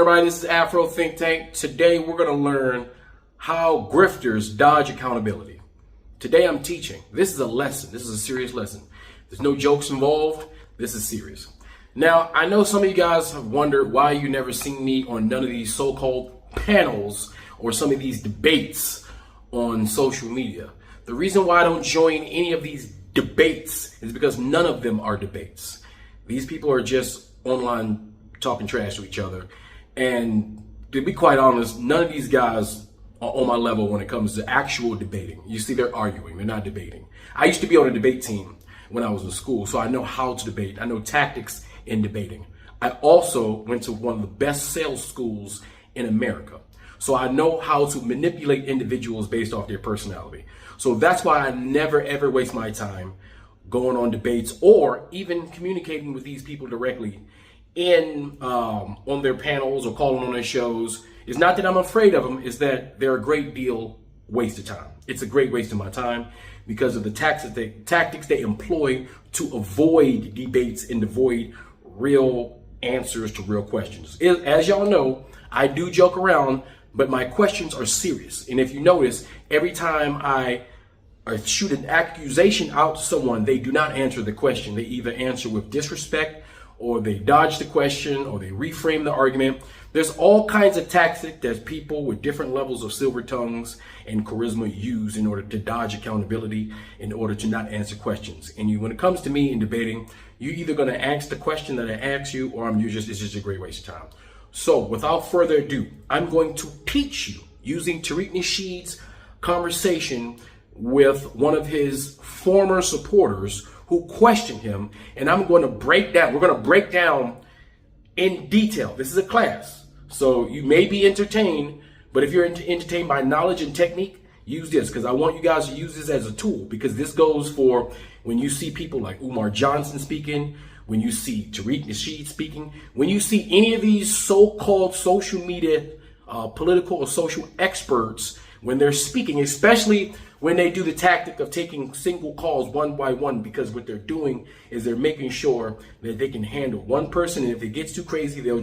right, this is Afro Think Tank. Today we're going to learn how grifters dodge accountability. Today I'm teaching. This is a lesson. This is a serious lesson. There's no jokes involved. This is serious. Now, I know some of you guys have wondered why you never seen me on none of these so-called panels or some of these debates on social media. The reason why I don't join any of these debates is because none of them are debates. These people are just online talking trash to each other. And to be quite honest, none of these guys are on my level when it comes to actual debating. You see, they're arguing, they're not debating. I used to be on a debate team when I was in school, so I know how to debate. I know tactics in debating. I also went to one of the best sales schools in America. So I know how to manipulate individuals based off their personality. So that's why I never ever waste my time going on debates or even communicating with these people directly in on their panels or calling on their shows. It's not that I'm afraid of them, it's that they're a great deal waste of time. It's a great waste of my time because of the tactics they employ to avoid debates and avoid real answers to real questions. As y'all know, I do joke around, but my questions are serious. And if you notice, every time I shoot an accusation out to someone, they do not answer the question. They either answer with disrespect, or they dodge the question, or they reframe the argument. There's all kinds of tactics that people with different levels of silver tongues and charisma use in order to dodge accountability, in order to not answer questions. And when it comes to me in debating, you're either going to ask the question that I ask you, or it's just a great waste of time. So without further ado, I'm going to teach you using Tariq Nasheed's conversation with one of his former supporters who questioned him, and we're going to break down in detail. This is a class, so you may be entertained, but if you're entertained by knowledge and technique, use this, because I want you guys to use this as a tool, because this goes for when you see people like Umar Johnson speaking, when you see Tariq Nasheed speaking, when you see any of these so-called social media political or social experts, when they're speaking, especially when they do the tactic of taking single calls one by one, because what they're doing is they're making sure that they can handle one person, and if it gets too crazy, they'll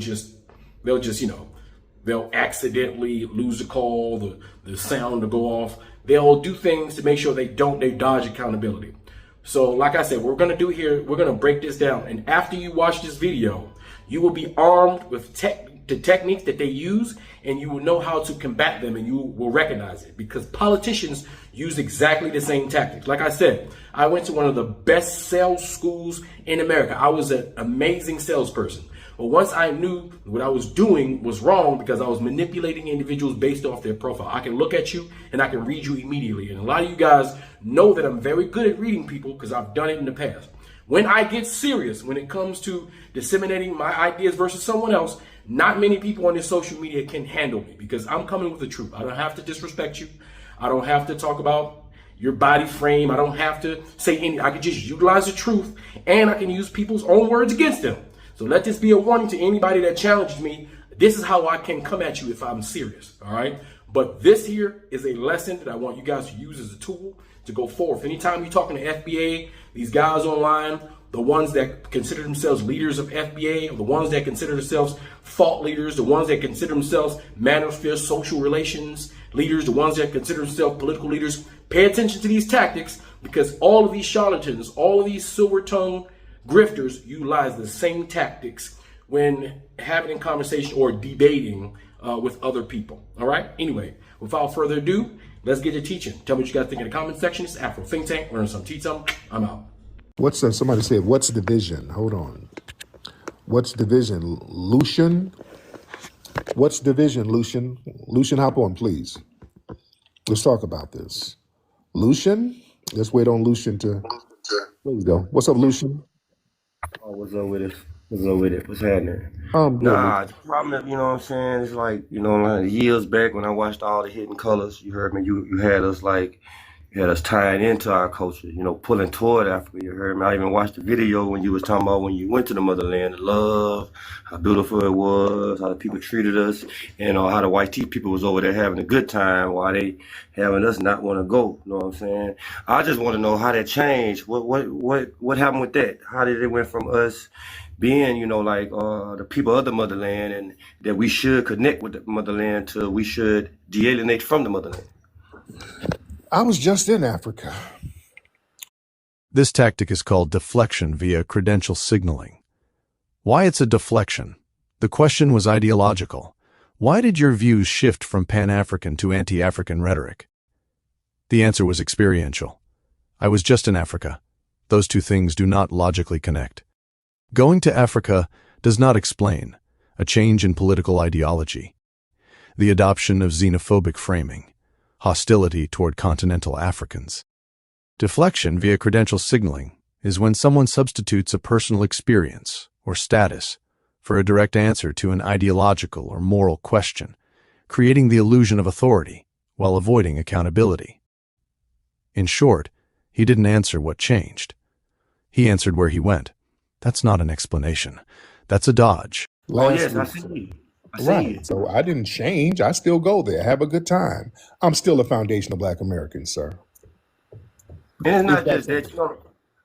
accidentally lose the call, the sound to go off. They'll do things to make sure they dodge accountability. So like I said, what we're going to do here, we're going to break this down. And after you watch this video, you will be armed with the techniques that they use, and you will know how to combat them, and you will recognize it, because politicians use exactly the same tactics. Like I said, I went to one of the best sales schools in America. I was an amazing salesperson. But once I knew what I was doing was wrong, because I was manipulating individuals based off their profile. I can look at you and I can read you immediately. And a lot of you guys know that I'm very good at reading people because I've done it in the past. When I get serious, when it comes to disseminating my ideas versus someone else, not many people on this social media can handle me, because I'm coming with the truth. I don't have to disrespect you. I don't have to talk about your body frame. I don't have to say anything. I can just utilize the truth, and I can use people's own words against them. So let this be a warning to anybody that challenges me. This is how I can come at you if I'm serious, all right? But this here is a lesson that I want you guys to use as a tool to go forward. Anytime you're talking to FBA, these guys online, the ones that consider themselves leaders of FBA, the ones that consider themselves thought leaders, the ones that consider themselves manosphere social relations leaders, the ones that consider themselves political leaders, pay attention to these tactics, because all of these charlatans, all of these silver-tongued grifters utilize the same tactics when having a conversation or debating with other people. All right. Anyway, without further ado, let's get to teaching. Tell me what you guys think in the comment section. It's Afro Think Tank. Learn some, teach some. I'm out. What's that? Somebody said, what's division? Hold on. What's division? Lucian? What's division, Lucian? Lucian, hop on, please. Let's talk about this. Lucian? Let's wait on Lucian to... There you go. What's up, Lucian? Oh, what's up with it? What's up with it? What's happening? Good, the problem, you know what I'm saying, it's like, like years back when I watched all the Hidden Colors, you heard me, you had us like, you had us tying into our culture, pulling toward Africa, you heard me. I even watched the video when you was talking about when you went to the motherland, the love, how beautiful it was, how the people treated us, and how the white people was over there having a good time while they having us not want to go, you know what I'm saying? I just want to know how that changed. What happened with that? How did it went from us being, like the people of the motherland, and that we should connect with the motherland to we should de-alienate from the motherland. I was just in Africa. This tactic is called deflection via credential signaling. Why it's a deflection? The question was ideological. Why did your views shift from Pan-African to anti-African rhetoric? The answer was experiential. I was just in Africa. Those two things do not logically connect. Going to Africa does not explain a change in political ideology, the adoption of xenophobic framing, hostility toward continental Africans. Deflection via credential signaling is when someone substitutes a personal experience or status for a direct answer to an ideological or moral question, creating the illusion of authority while avoiding accountability. In short, he didn't answer what changed. He answered where he went. That's not an explanation. That's a dodge. Oh, yes, I see. I see Right. it. So I didn't change. I still go there, have a good time. I'm still a foundational Black American, sir. And it's not If that's just that,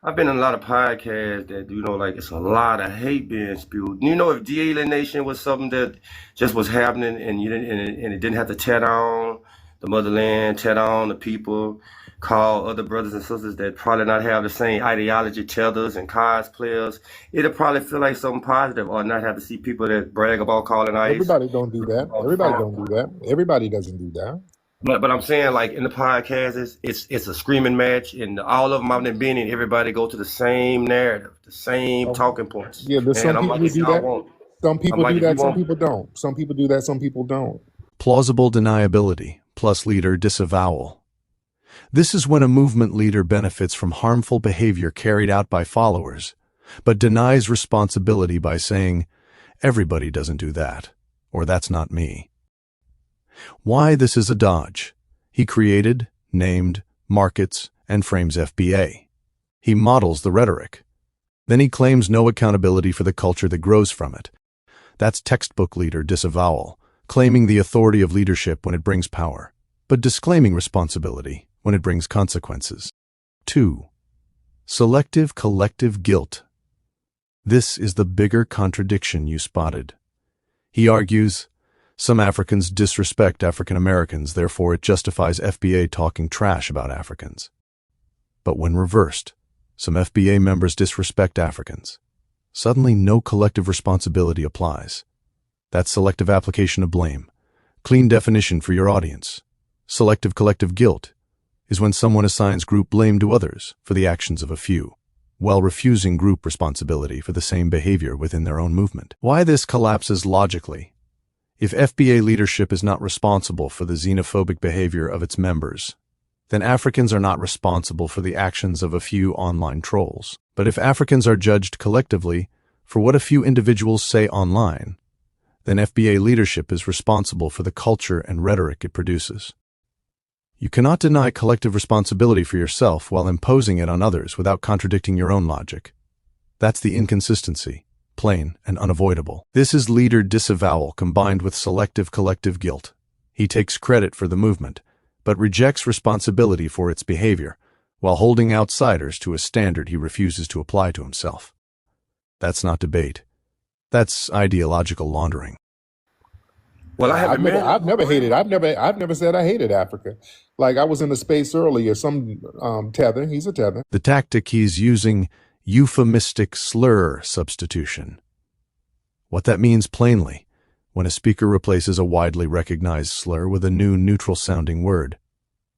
I've been in a lot of podcasts that, like it's a lot of hate being spewed. If de-alienation was something that just was happening and and it didn't have to tear down the motherland, tear down the people, call other brothers and sisters that probably not have the same ideology, tethers and cosplayers, it'll probably feel like something positive, or not have to see people that brag about calling ICE. everybody don't do that. Everybody don't do that. Everybody doesn't do that. But I'm saying, like, in the podcast, it's a screaming match, and all of them I've been in, everybody go to the same narrative, the same talking points. Yeah, but some And I'm people like, it's do y'all that. want. Some people like, do if you that. Some want, people don't. Some people do that. Some people don't. Plausible deniability plus leader disavowal. This is when a movement leader benefits from harmful behavior carried out by followers, but denies responsibility by saying, everybody doesn't do that, or that's not me. Why this is a dodge? He created, named, markets, and frames FBA. He models the rhetoric. Then he claims no accountability for the culture that grows from it. That's textbook leader disavowal, claiming the authority of leadership when it brings power, but disclaiming responsibility when it brings consequences. 2. Selective collective guilt. This is the bigger contradiction you spotted. He argues, some Africans disrespect African Americans, therefore it justifies FBA talking trash about Africans. But when reversed, some FBA members disrespect Africans. Suddenly no collective responsibility applies. That's selective application of blame. Clean definition for your audience. Selective collective guilt is when someone assigns group blame to others for the actions of a few, while refusing group responsibility for the same behavior within their own movement. Why this collapses logically? If FBA leadership is not responsible for the xenophobic behavior of its members, then Africans are not responsible for the actions of a few online trolls. But if Africans are judged collectively for what a few individuals say online, then FBA leadership is responsible for the culture and rhetoric it produces. You cannot deny collective responsibility for yourself while imposing it on others without contradicting your own logic. That's the inconsistency. Plain and unavoidable. This is leader disavowal combined with selective collective guilt. He takes credit for the movement, but rejects responsibility for its behavior, while holding outsiders to a standard he refuses to apply to himself. That's not debate. That's ideological laundering. well, I haven't met. I've never hated. I've never said I hated Africa. Like I was in a space earlier. Some tether. He's a tether. The tactic he's using, euphemistic slur substitution. What that means plainly, when a speaker replaces a widely recognized slur with a new neutral-sounding word,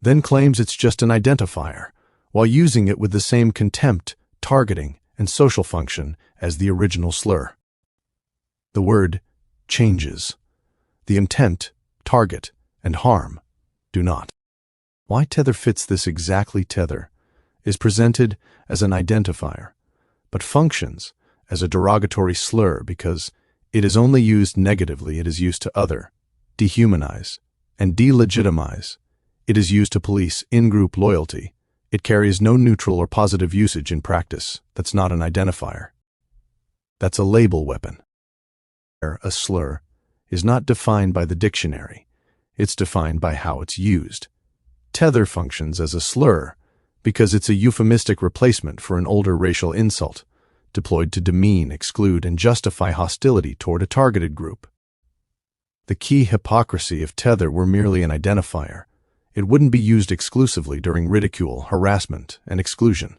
then claims it's just an identifier, while using it with the same contempt, targeting, and social function as the original slur. The word changes. The intent, target, and harm do not. Why tether fits this exactly? Tether is presented as an identifier, but functions as a derogatory slur because it is only used negatively. It is used to other, dehumanize, and delegitimize. It is used to police in-group loyalty. It carries no neutral or positive usage in practice. That's not an identifier. That's a label weapon. A slur is not defined by the dictionary. It's defined by how it's used. Tether functions as a slur because it's a euphemistic replacement for an older racial insult, deployed to demean, exclude, and justify hostility toward a targeted group. The key hypocrisy if tether were merely an identifier, it wouldn't be used exclusively during ridicule, harassment, and exclusion,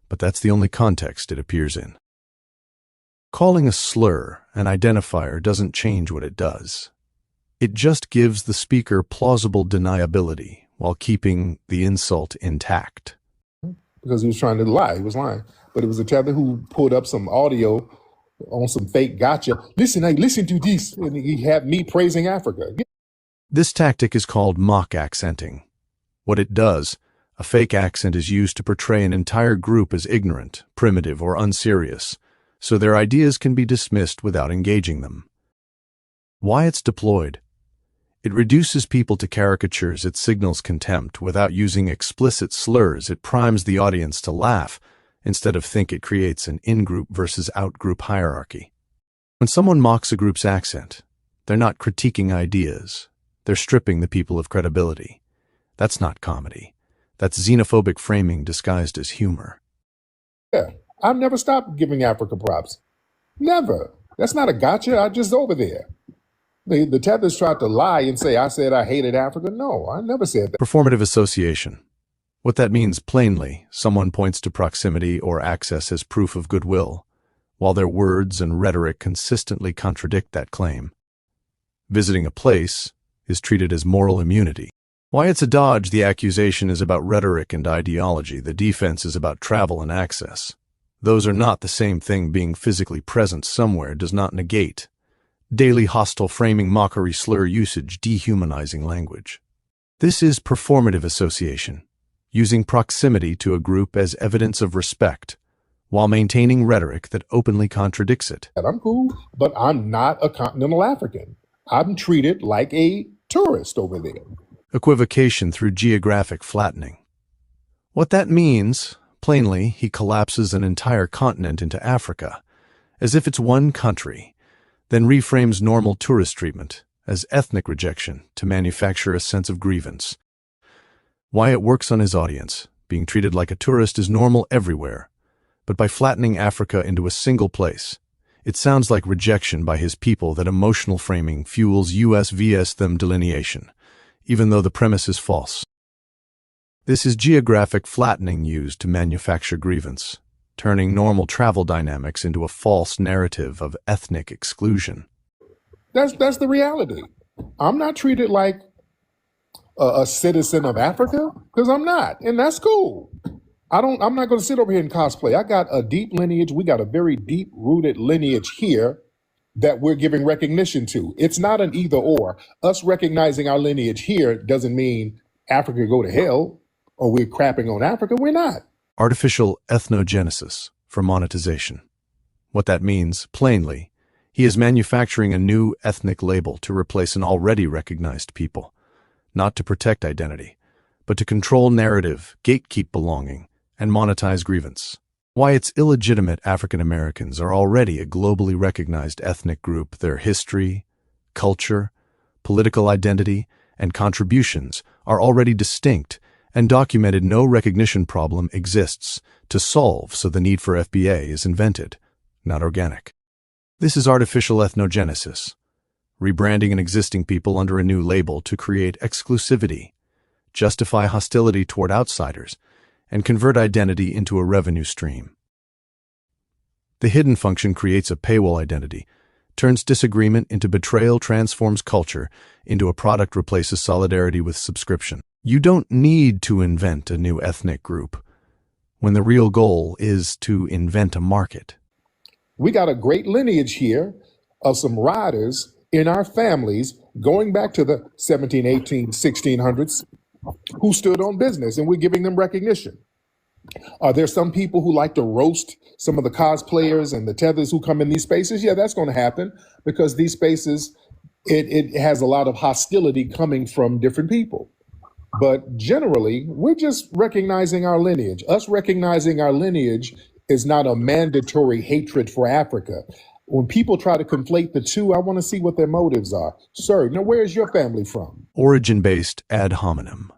but that's the only context it appears in. Calling a slur an identifier doesn't change what it does. It just gives the speaker plausible deniability while keeping the insult intact. Because he was trying to lie. He was lying. But it was a tether who pulled up some audio on some fake gotcha. Listen, I listen to this. And he had me praising Africa. This tactic is called mock accenting. What it does, a fake accent is used to portray an entire group as ignorant, primitive, or unserious, so their ideas can be dismissed without engaging them. Why it's deployed? It reduces people to caricatures, it signals contempt. Without using explicit slurs, it primes the audience to laugh, instead of think. It creates an in-group versus out-group hierarchy. When someone mocks a group's accent, they're not critiquing ideas. They're stripping the people of credibility. That's not comedy. That's xenophobic framing disguised as humor. Yeah, I've never stopped giving Africa props. Never. That's not a gotcha. I just over there. The tethers tried to lie and say I said I hated Africa. No, I never said that. Performative association. What that means plainly, someone points to proximity or access as proof of goodwill, while their words and rhetoric consistently contradict that claim. Visiting a place is treated as moral immunity. Why it's a dodge? The accusation is about rhetoric and ideology. The defense is about travel and access. Those are not the same thing. Being physically present somewhere does not negate daily hostile framing, mockery, slur usage, dehumanizing language. This is performative association, using proximity to a group as evidence of respect, while maintaining rhetoric that openly contradicts it. I'm cool, but I'm not a continental African. I'm treated like a tourist over there. Equivocation through geographic flattening. What that means, plainly, he collapses an entire continent into Africa, as if it's one country, then reframes normal tourist treatment as ethnic rejection to manufacture a sense of grievance. Why it works on his audience, being treated like a tourist is normal everywhere, but by flattening Africa into a single place, it sounds like rejection by his people. That emotional framing fuels us vs them delineation, even though the premise is false. This is geographic flattening used to manufacture grievance, turning normal travel dynamics into a false narrative of ethnic exclusion. That's the reality. I'm not treated like a citizen of Africa because I'm not, and that's cool. I'm not going to sit over here and cosplay. I got a deep lineage. We got a very deep-rooted lineage here that we're giving recognition to. It's not an either or. Us recognizing our lineage here doesn't mean Africa go to hell or we're crapping on Africa. We're not. Artificial ethnogenesis for monetization. What that means, plainly, he is manufacturing a new ethnic label to replace an already recognized people, not to protect identity, but to control narrative, gatekeep belonging, and monetize grievance. Why it's illegitimate African Americans are already a globally recognized ethnic group. Their history, culture, political identity, and contributions are already distinct and documented. No recognition problem exists to solve, so the need for FBA is invented, not organic. This is artificial ethnogenesis, rebranding an existing people under a new label to create exclusivity, justify hostility toward outsiders, and convert identity into a revenue stream. The hidden function creates a paywall identity, turns disagreement into betrayal, transforms culture into a product, replaces solidarity with subscription. You don't need to invent a new ethnic group when the real goal is to invent a market. We got a great lineage here of some riders in our families going back to the 17, 18, 1600s who stood on business, and we're giving them recognition. Are there some people who like to roast some of the cosplayers and the tethers who come in these spaces? Yeah, that's going to happen because these spaces, it has a lot of hostility coming from different people. But generally, we're just recognizing our lineage. Us recognizing our lineage is not a mandatory hatred for Africa. When people try to conflate the two, I want to see what their motives are. Sir, now where is your family from? Origin-based ad hominem.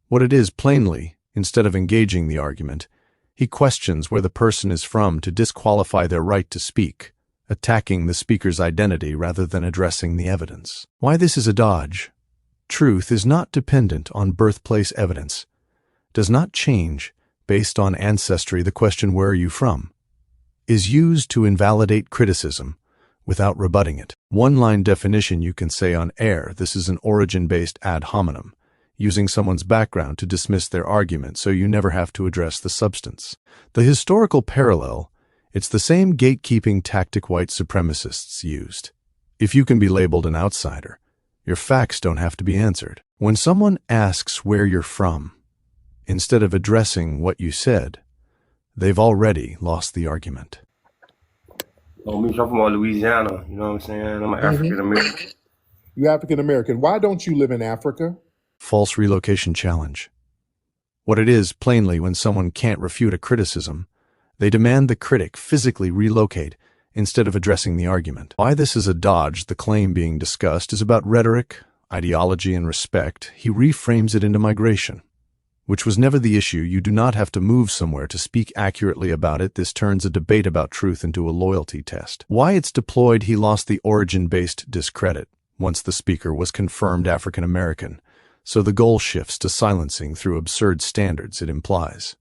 What it is, plainly, instead of engaging the argument, He questions where the person is from to disqualify their right to speak, attacking the speaker's identity rather than addressing the evidence. Why this is a dodge? Truth is not dependent on birthplace evidence, does not change based on ancestry. The question, where are you from, is used to invalidate criticism without rebutting it. One-line definition you can say on air: this is an origin-based ad hominem, using someone's background to dismiss their argument so you never have to address the substance. The historical parallel: it's the same gatekeeping tactic white supremacists used. If you can be labeled an outsider, your facts don't have to be answered. When someone asks where you're from, instead of addressing what you said, they've already lost the argument. Oh, me, I'm from Louisiana, you know what I'm saying? I'm an African American. You African American. Why don't you live in Africa? False relocation challenge. What it is, plainly, when someone can't refute a criticism, they demand the critic physically relocate instead of addressing the argument. Why this is a dodge: the claim being discussed is about rhetoric, ideology, and respect. He reframes it into migration, which was never the issue. You do not have to move somewhere to speak accurately about it. This turns a debate about truth into a loyalty test. Why it's deployed: he lost the origin-based discredit once the speaker was confirmed African American, so the goal shifts to silencing through absurd standards it implies.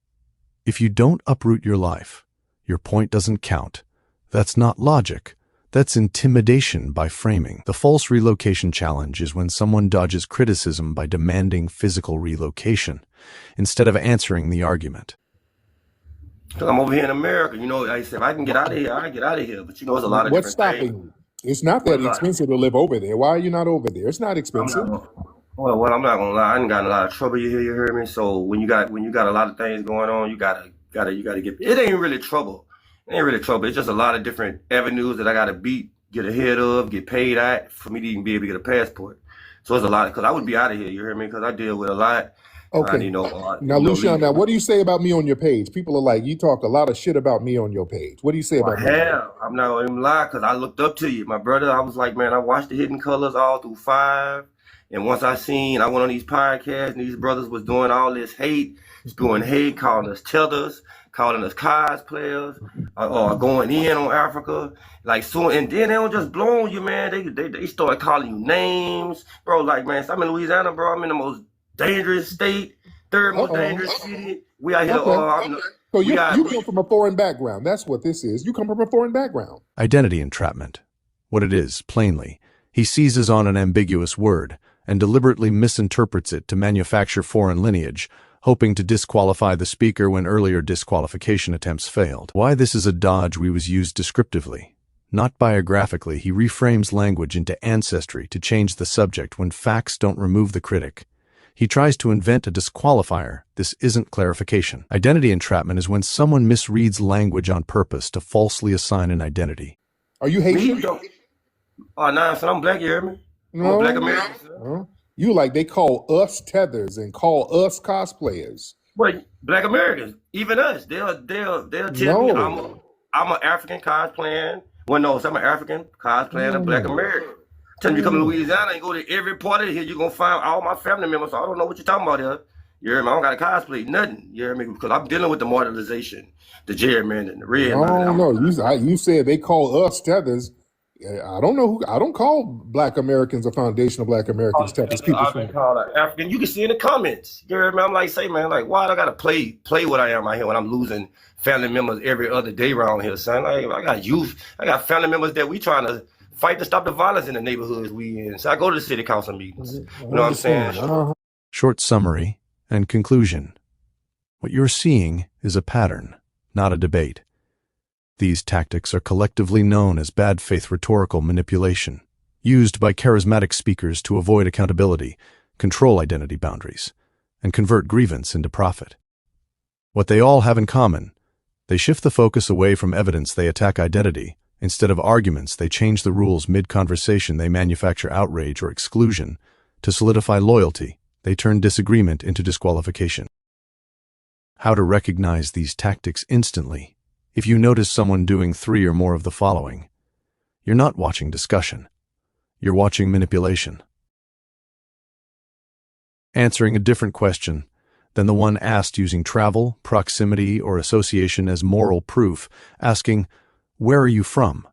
If you don't uproot your life, your point doesn't count. That's not logic. That's intimidation by framing. The false relocation challenge is when someone dodges criticism by demanding physical relocation instead of answering the argument. Because I'm over here in America, you know, like I said, if I can get out of here, I get out of here. But you know, it's a lot of What's different stopping things. you? It's not that expensive to live over there. Why are you not over there? It's not I'm expensive. not well, I'm not gonna lie. I done got in a lot of trouble. You hear me? So when you got a lot of things going on, you gotta get. It ain't really trouble. It ain't really trouble. It's just a lot of different avenues that I gotta get ahead of, get paid at for me to even be able to get a passport. So it's a lot, because I would be out of here. You hear me? Because I deal with a lot. Okay. Now, Lucian, now what do you say about me on your page? People are like, you talk a lot of shit about me on your page. What do you say about me? I'm not even lying, because I looked up to you, my brother. I was like, man, I watched the Hidden Colors all through 5. And once I went on these podcasts, and these brothers was doing all this hate, spewing hate, calling us tethers, calling us cosplayers, or going in on Africa. Like, so, and then they don't just blow on you, man. They start calling you names, bro. Like, man, I'm in Louisiana, bro. I'm in the most dangerous state, third most dangerous city. We out here. So you come from a foreign background. That's what this is. You come from a foreign background. Identity entrapment. What it is, plainly, he seizes on an ambiguous word and deliberately misinterprets it to manufacture foreign lineage, hoping to disqualify the speaker when earlier disqualification attempts failed. Why this is a dodge: we was used descriptively, not biographically. He reframes language into ancestry to change the subject when facts don't remove the critic. He tries to invent a disqualifier. This isn't clarification. Identity entrapment is when someone misreads language on purpose to falsely assign an identity. Are you Haitian? Oh, nah, son, I'm black, you hear me? No. I'm a black American. You like, they call us tethers and call us cosplayers. But black Americans, even us, they'll tell me I'm an African cosplaying. Well, no, so I'm an African cosplaying a black American. Tell me you come to Louisiana and go to every part of here, you're gonna find all my family members. So I don't know what you're talking about here. You hear me? I don't got a cosplay, nothing. You hear me? Because I'm dealing with the marginalization, the gerrymandering, the red. No. You said they call us tethers. I don't know who. I don't call Black Americans or Foundation of Black Americans tethers. People I've been called African. You can see in the comments. You hear me? I'm like, say, man, like, why do I gotta play what I am out here when I'm losing family members every other day around here, son? Like, I got youth, I got family members that we trying to fight to stop the violence in the neighborhoods we in. So I go to the city council meetings. You know what I'm saying? Short summary and conclusion. What you're seeing is a pattern, not a debate. These tactics are collectively known as bad faith rhetorical manipulation, used by charismatic speakers to avoid accountability, control identity boundaries, and convert grievance into profit. What they all have in common: they shift the focus away from evidence, they attack identity. Instead of arguments, they change the rules mid-conversation, they manufacture outrage or exclusion. To solidify loyalty, they turn disagreement into disqualification. How to recognize these tactics instantly. If you notice someone doing 3 or more of the following, you're not watching discussion. You're watching manipulation. Answering a different question. than the one asked using travel, proximity, or association as moral proof, asking, "Where are you from?"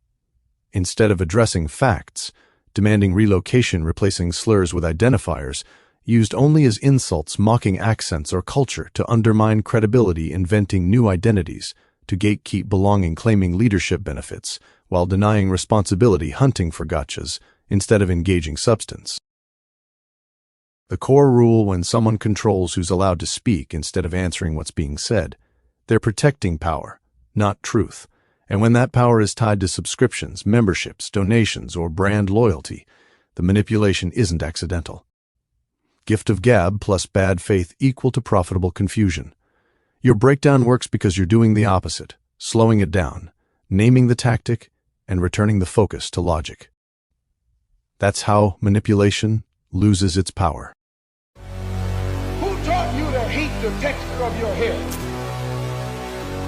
Instead of addressing facts, demanding relocation, replacing slurs with identifiers, used only as insults, mocking accents or culture to undermine credibility, inventing new identities, to gatekeep belonging, claiming leadership benefits, while denying responsibility, hunting for gotchas, instead of engaging substance. The core rule: when someone controls who's allowed to speak instead of answering what's being said, they're protecting power, not truth. And when that power is tied to subscriptions, memberships, donations, or brand loyalty, the manipulation isn't accidental. Gift of gab plus bad faith equal to profitable confusion. Your breakdown works because you're doing the opposite, slowing it down, naming the tactic, and returning the focus to logic. That's how manipulation loses its power. Who taught you to hate the texture of your hair?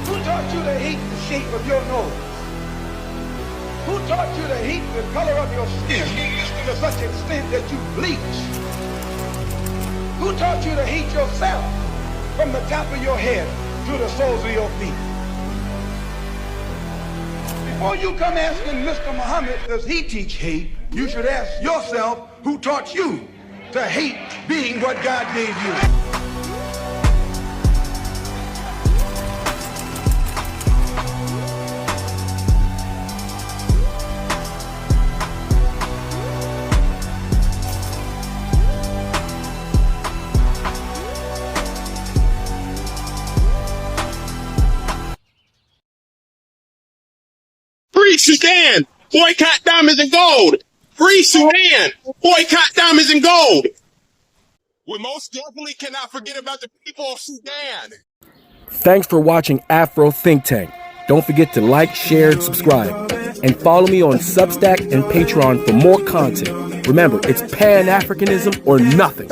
Who taught you to hate the shape of your nose? Who taught you to hate the color of your skin to such an extent that you bleach? Who taught you to hate yourself from the top of your head to the soles of your feet? Before you come asking Mr. Muhammad, does he teach hate, you should ask yourself, who taught you to hate being what God gave you? Free Sudan! Boycott diamonds and gold! Free Sudan! Boycott diamonds and gold! We most definitely cannot forget about the people of Sudan! Thanks for watching Afro Think Tank. Don't forget to like, share, and subscribe. And follow me on Substack and Patreon for more content. Remember, it's Pan-Africanism or nothing.